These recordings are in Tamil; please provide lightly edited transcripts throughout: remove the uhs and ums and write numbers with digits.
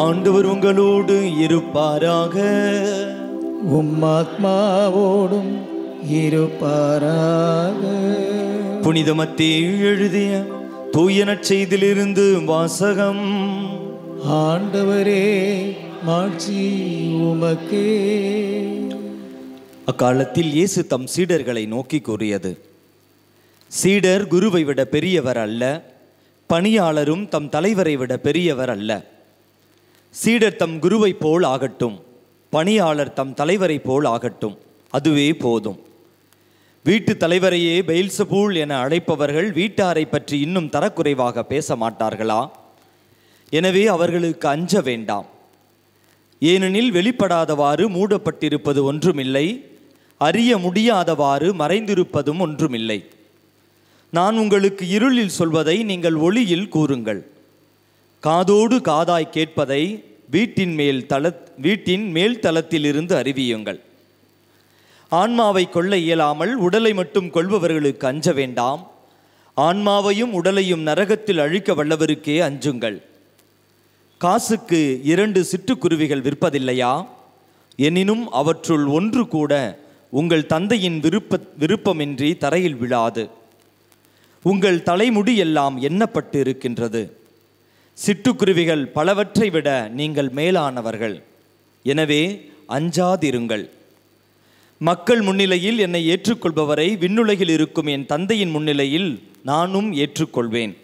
ஆண்டவர் உங்களோடு இருப்பாராக. உம்மாத்மாவோடும் இருப்பாராக. புனித மத்தேயு எழுதிய தூய நற்செய்தியிலிருந்து வாசகம். ஆண்டவரே, மாட்சி உமக்கே. அக்காலத்தில் இயேசு தம் சீடர்களை நோக்கி கூறியது: சீடர் குருவை விட பெரியவர் அல்ல, பணியாளரும் தம் தலைவரை விட பெரியவர் அல்ல. சீடர் தம் குருவை போல் ஆகட்டும், பணியாளர் தம் தலைவரை போல் ஆகட்டும், அதுவே போதும். வீட்டு தலைவரையே பெயல்சபூல் என அழைப்பவர்கள் வீட்டாரை பற்றி இன்னும் தரக்குறைவாக பேச மாட்டார்களா? எனவே அவர்களுக்கு அஞ்ச வேண்டாம். ஏனெனில் வெளிப்படாதவாறு மூடப்பட்டிருப்பது ஒன்றுமில்லை, அறிய முடியாதவாறு மறைந்திருப்பதும் ஒன்றுமில்லை. நான் உங்களுக்கு இருளில் சொல்வதை நீங்கள் ஒளியில் கூறுங்கள். காதோடு காதாய் கேட்பதை வீட்டின் மேல் தளத்திலிருந்து அறிவியுங்கள். ஆன்மாவை கொள்ள இயலாமல் உடலை மட்டும் கொள்பவர்களுக்கு அஞ்ச வேண்டாம். ஆன்மாவையும் உடலையும் நரகத்தில் அழிக்க வல்லவருக்கே அஞ்சுங்கள். காசுக்கு 2 சிட்டுக்குருவிகள் விற்பதில்லையா? எனினும் அவற்றுள் ஒன்று கூட உங்கள் தந்தையின் விருப்பமின்றி தரையில் விழாது. உங்கள் தலைமுடி எல்லாம் எண்ணப்பட்டு இருக்கின்றது. சிட்டுக்குருவிகள் பலவற்றை விட நீங்கள் மேலானவர்கள். எனவே அஞ்சாதிருங்கள். மக்கள் முன்னிலையில் என்னை ஏற்றுக்கொள்பவரை விண்ணுலகில் இருக்கும் என் தந்தையின் முன்னிலையில் நானும் ஏற்றுக்கொள்வேன்.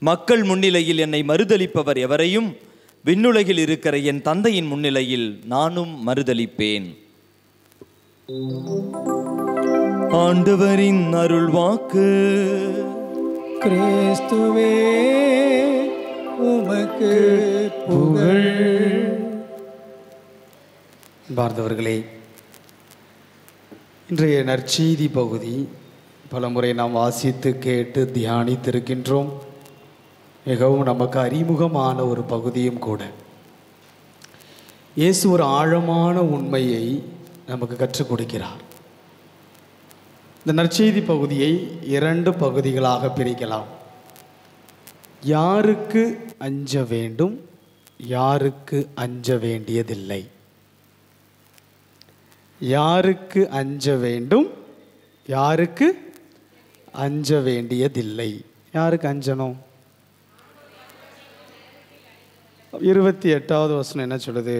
மக்கள் முன்னிலையில் என்னை மறுதலிப்பவர் எவரையும் விண்ணுலகில் இருக்கிற என் தந்தையின் முன்னிலையில் நானும் மறுதலிப்பேன். ஆண்டவரின் அருள்வாக்கு. கிறிஸ்துவே, உமக்கு புகழ். பார்த்தவர்களே, இன்றைய நற்செய்தி பகுதி பலமுறை நாம் வாசித்து கேட்டு தியானித்திருக்கின்றோம். மிகவும் நமக்கு அறிமுகமான ஒரு பகுதியும் கூட. இயேசு ஒரு ஆழமான உண்மையை நமக்கு கற்றுக் கொடுக்கிறார். இந்த நற்செய்தி பகுதியை 2 பகுதிகளாக பிரிக்கலாம். யாருக்கு அஞ்ச வேண்டும், யாருக்கு அஞ்ச வேண்டியதில்லை. யாருக்கு அஞ்ச வேண்டும், யாருக்கு அஞ்ச வேண்டியதில்லை. யாருக்கு அஞ்சணும்? 28வது வசனம் என்ன சொல்லுது?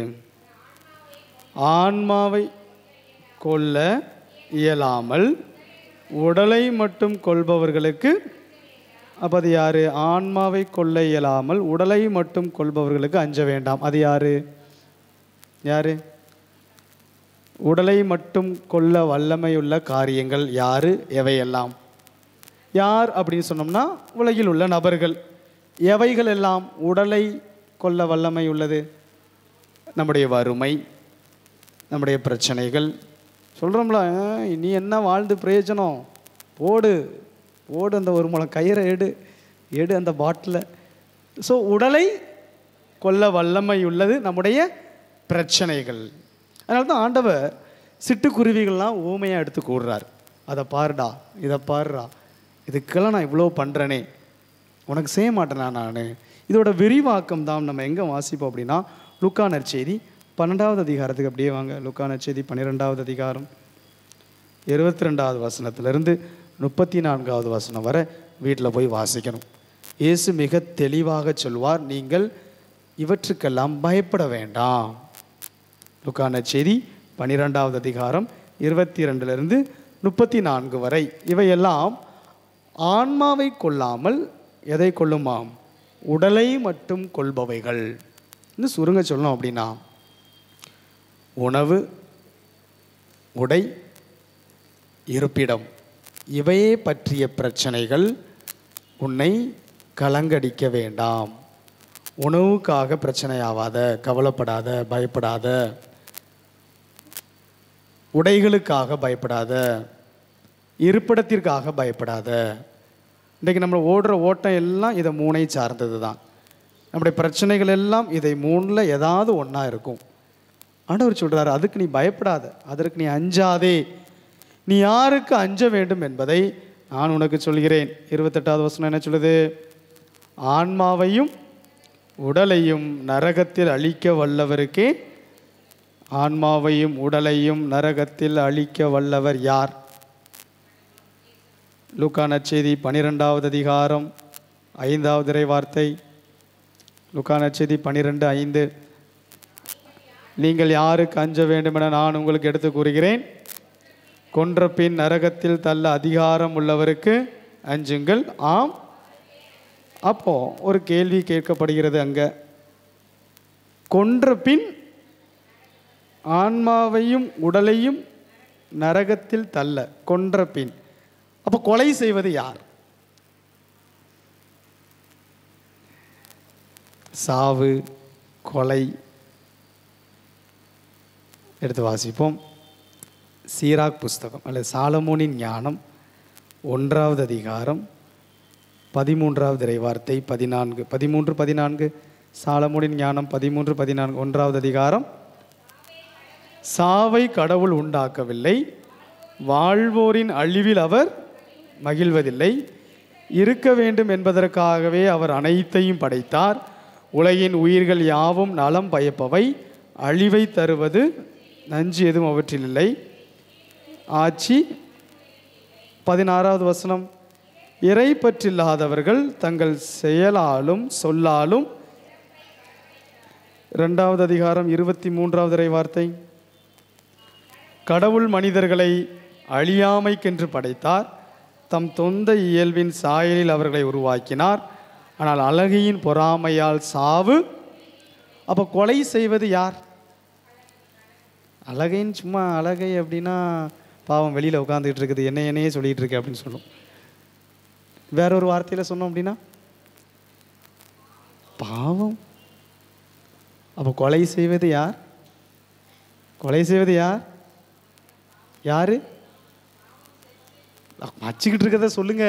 ஆன்மாவை கொல்ல இயலாமல் உடலை மட்டும் கொள்பவர்களுக்கு. அப்போ அது யாரு? ஆன்மாவை கொல்ல இயலாமல் உடலை மட்டும் கொள்பவர்களுக்கு அஞ்ச வேண்டாம். அது யாரு? யாரு? உடலை மட்டும் கொல்ல வல்லமையுள்ள காரியங்கள் யாரு? எவையெல்லாம்? யார் அப்படின்னு சொன்னோம்னா உலகில் உள்ள நபர்கள். எவைகள் எல்லாம் உடலை கொல்ல வல்லமை உள்ளது? நம்முடைய வறுமை, நம்முடைய பிரச்சனைகள். சொல்கிறோம்ல, நீ என்ன வாழ்ந்து பிரயோஜனம்? போடு போடு, அந்த ஒரு முளம் கயிறை எடு அந்த பாட்டில். ஸோ உடலை கொல்ல வல்லமை உள்ளது நம்முடைய பிரச்சனைகள். அதனால தான் ஆண்டவர் சிட்டுக்குருவிகள்லாம் ஊமையாக எடுத்து கூடுறார். அதை பாருடா, இதை பாருடா, இதுக்கெல்லாம் நான் இவ்வளோ பண்ணுறேனே, உனக்கு செய்ய மாட்டேனா நான்? இதோட விரிவாக்கம் தான் நம்ம எங்கே வாசிப்போம் அப்படின்னா, லூக்கா நற்செய்தி 12வது அதிகாரத்துக்கு அப்படியே வாங்க. லூக்கா நற்செய்தி 12வது அதிகாரம் 22வது வசனத்திலிருந்து 34வது வசனம் வரை வீட்டில் போய் வாசிக்கணும். இயேசு மிக தெளிவாக சொல்வார், நீங்கள் இவற்றுக்கெல்லாம் பயப்பட வேண்டாம். லூக்கா நற்செய்தி 12வது அதிகாரம் 22லிருந்து 34 வரை. இவையெல்லாம் ஆன்மாவை கொள்ளாமல் எதை கொள்ளுமாம்? உடலை மட்டும் கொள்பவைகள். இன்னும் சுருங்க சொல்லணும் அப்படின்னா, உணவு, உடை, இருப்பிடம், இவையே பற்றிய பிரச்சனைகள் உன்னை கலங்கடிக்க வேண்டாம். உணவுக்காக பிரச்சனை ஆகாத, கவலைப்படாத, பயப்படாத. உடைகளுக்காக பயப்படாத, இருப்பிடத்திற்காக பயப்படாத. இன்றைக்கு நம்ம ஓடுற ஓட்டம் எல்லாம் இதை 3ஐ சார்ந்தது தான். நம்முடைய பிரச்சனைகள் எல்லாம் இதை 3ல் ஏதாவது ஒன்றா இருக்கும். ஆண்டவர் சொல்கிறார், அதுக்கு நீ பயப்படாத, அதற்கு நீ அஞ்சாதே. நீ யாருக்கு அஞ்ச வேண்டும் என்பதை நான் உனக்கு சொல்கிறேன். 28வது வசனம் என்ன சொல்லுது? ஆன்மாவையும் உடலையும் நரகத்தில் அழிக்க வல்லவருக்கே. ஆன்மாவையும் உடலையும் நரகத்தில் அழிக்க வல்லவர் யார்? லூக்கா நற்செய்தி 12வது அதிகாரம் 5வது இறை வார்த்தை. லூக்கா நற்செய்தி 12:5. நீங்கள் யாருக்கு அஞ்ச வேண்டும் என நான் உங்களுக்கு எடுத்து கூறுகிறேன். கொன்ற பின் நரகத்தில் தள்ள அதிகாரம் உள்ளவருக்கு அஞ்சுங்கள். ஆம். அப்போ ஒரு கேள்வி கேட்கப்படுகிறது. அங்க கொன்ற பின் ஆன்மாவையும் உடலையும் நரகத்தில் தள்ள. கொன்ற பின் அப்போ கொலை செய்வது யார்? சாவு, கொலை. எடுத்து வாசிப்போம். சீராக் புஸ்தகம் அல்லது சாலமோனின் ஞானம் 1வது அதிகாரம் 13வது இறை வார்த்தை 13-14. சாலமோனின் ஞானம் 13-14. 1வது அதிகாரம். சாவை கடவுள் உண்டாக்கவில்லை, வாழ்வோரின் அழிவில் அவர் மகிழ்வதில்லை. இருக்க வேண்டும் என்பதற்காகவே அவர் அனைத்தையும் படைத்தார். உலகின் உயிர்கள் யாவும் நலம் பயப்பவை, அழிவை தருவது நஞ்சு எதுவும் அவற்றில் இல்லை. ஆட்சி 16வது வசனம். இறை பற்றில்லாதவர்கள் தங்கள் செயலாலும் சொல்லாலும். 2வது அதிகாரம் 23வது இறை வார்த்தை. கடவுள் மனிதர்களை அழியாமைக்கென்று படைத்தார், தம் தொந்த இயல்பின் சாயலில் அவர்களை உருவாக்கினார். ஆனால் அழகையின் பொறாமையால் சாவு. அப்போ கொலை செய்வது யார்? அழகையின் சும்மா அழகை அப்படின்னா பாவம் வெளியில் உட்காந்துக்கிட்டு இருக்குது, என்னையே சொல்லிகிட்டு இருக்கு அப்படின்னு சொல்லும். வேற ஒரு வார்த்தையில் சொன்னோம் அப்படின்னா பாவம். அப்போ கொலை செய்வது யார்? கொலை செய்வது யார்? யாரு? வச்சுக்கிட்டு இருக்கிறத சொல்லுங்க.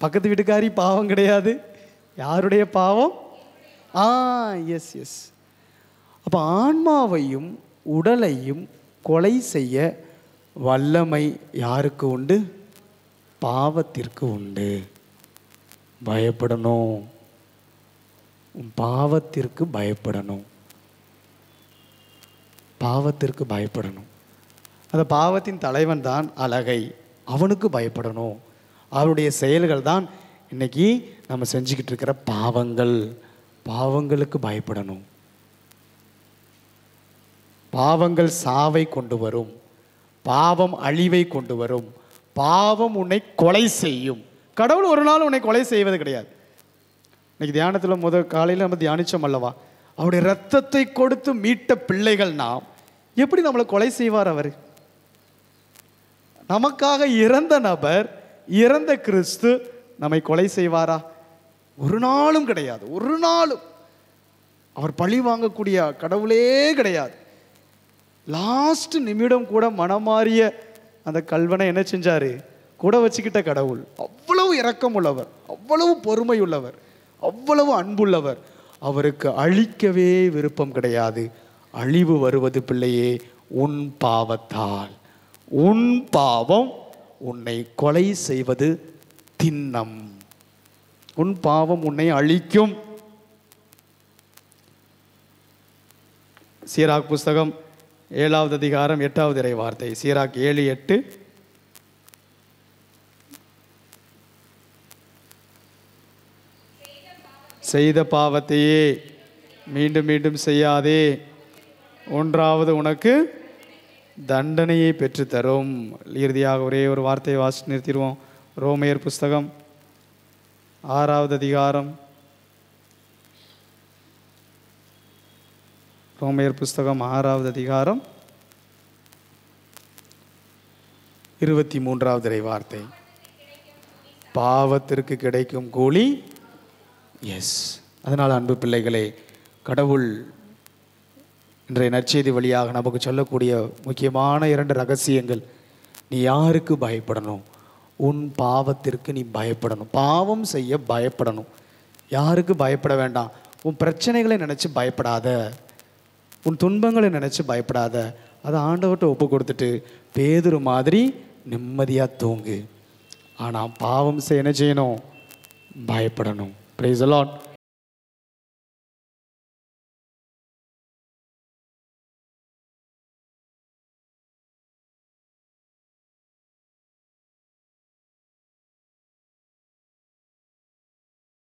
பக்கத்து வீட்டுக்காரி பாவம் கிடையாது. யாருடைய பாவம்? எஸ். அப்போ ஆன்மாவையும் உடலையும் கொலை செய்ய வல்லமை யாருக்கு உண்டு? பாவத்திற்கு உண்டு. பயப்படணும். பாவத்திற்கு பயப்படணும். பாவத்திற்கு பயப்படணும். அந்த பாவத்தின் தலைவன் தான் அழகை. அவனுக்கு பயப்படணும். அவருடைய செயல்கள் தான் இன்னைக்கு நம்ம செஞ்சுக்கிட்டு இருக்கிற பாவங்கள். பாவங்களுக்கு பயப்படணும். பாவங்கள் சாவை கொண்டு வரும். பாவம் அழிவை கொண்டு வரும். பாவம் உன்னை கொலை செய்யும். கடவுள் ஒரு நாள் உன்னை கொலை செய்வது கிடையாது. இன்னைக்கு தியானத்தில் காலையில் நம்ம தியானிச்சோம் அல்லவா, அவருடைய இரத்தத்தை கொடுத்து மீட்ட பிள்ளைகள் நாம். எப்படி நம்மளை கொலை செய்வார் அவர்? நமக்காக இறந்த நபர், இறந்த கிறிஸ்து நம்மை கொலை செய்வாரா? ஒரு நாளும் கிடையாது. ஒரு நாளும். அவர் பழி வாங்கக்கூடிய கடவுளே கிடையாது. லாஸ்ட் நிமிடம் கூட மனமாறிய அந்த கல்வனை என்ன செஞ்சாரு? கூட வச்சுக்கிட்ட கடவுள். அவ்வளவு இரக்கம் உள்ளவர், அவ்வளவு பொறுமை உள்ளவர், அவ்வளவு அன்புள்ளவர். அவருக்கு அழிக்கவே விருப்பம் கிடையாது. அழிவு வருவது பிள்ளையே உன் பாவத்தால். உன் பாவம் உன்னை கொலை செய்வது திண்ணம். உன் பாவம் உன்னை அழிக்கும். சீராக் புஸ்தகம் 7வது அதிகாரம் 8வது இறை வார்த்தை. சீராக் 7:8. செய்த பாவத்தையே மீண்டும் மீண்டும் செய்யாதே, ஒன்றாவது உனக்கு தண்டனையை பெற்று தரும். இறுதியாக ஒரே ஒரு வார்த்தையை வாசி நிறுத்திடுவோம். ரோமையர் புஸ்தகம் 6வது அதிகாரம். ரோமையர் புஸ்தகம் 6வது அதிகாரம் 23வது இறை வார்த்தை. பாவத்திற்கு கிடைக்கும் கூலி. எஸ். அதனால் அன்பு பிள்ளைகளே, கடவுள் இன்றைய நற்செய்தி வழியாக நமக்கு சொல்லக்கூடிய முக்கியமான 2 ரகசியங்கள். நீ யாருக்கு பயப்படணும்? உன் பாவத்திற்கு நீ பயப்படணும். பாவம் செய்ய பயப்படணும். யாருக்கு பயப்பட வேண்டாம்? உன் பிரச்சனைகளை நினச்சி பயப்படாத. உன் துன்பங்களை நினச்சி பயப்படாத. அதை ஆண்டவர்கிட்ட ஒப்பு கொடுத்துட்டு பேதுரு மாதிரி நிம்மதியாக தூங்கு. ஆனால் பாவம் செய்ய என்ன செய்யணும்? பயப்படணும். Praise the Lord.